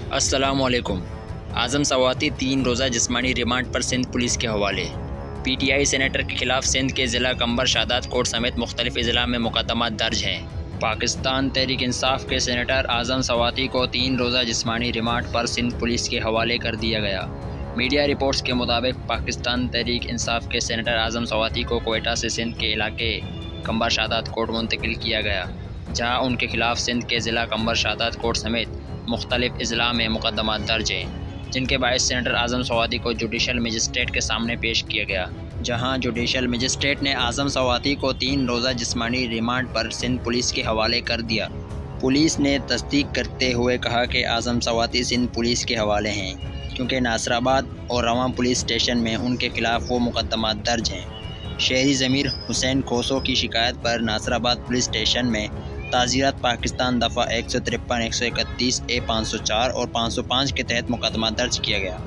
السلام علیکم۔ اعظم سواتی 3 روزہ جسمانی ریمانڈ پر سندھ پولیس کے حوالے۔ پی ٹی آئی سینیٹر کے خلاف سندھ کے ضلع قمبر شاداب کورٹ سمیت مختلف اضلاع میں مقدمات درج ہیں۔ پاکستان تحریک انصاف کے سینیٹر اعظم سواتی کو 3 روزہ جسمانی ریمانڈ پر سندھ پولیس کے حوالے کر دیا گیا۔ میڈیا رپورٹس کے مطابق پاکستان تحریک انصاف کے سینیٹر اعظم سواتی کو کوئٹہ سے سندھ کے علاقے قمبر شاداب کورٹ منتقل کیا گیا، جہاں ان کے خلاف سندھ کے ضلع قمبر شاداب کورٹ سمیت مختلف اضلاع میں مقدمات درج ہیں، جن کے باعث سینیٹر اعظم سواتی کو جوڈیشل مجسٹریٹ کے سامنے پیش کیا گیا، جہاں جوڈیشل مجسٹریٹ نے اعظم سواتی کو 3 روزہ جسمانی ریمانڈ پر سندھ پولیس کے حوالے کر دیا۔ پولیس نے تصدیق کرتے ہوئے کہا کہ اعظم سواتی سندھ پولیس کے حوالے ہیں، کیونکہ ناصر آباد اور رواں پولیس اسٹیشن میں ان کے خلاف وہ مقدمات درج ہیں۔ شہری ضمیر حسین کھوسو کی شکایت پر ناصر آباد پولیس اسٹیشن میں تعزیرات پاکستان دفعہ 153، 131، A 504 اور 505 کے تحت مقدمہ درج کیا گیا۔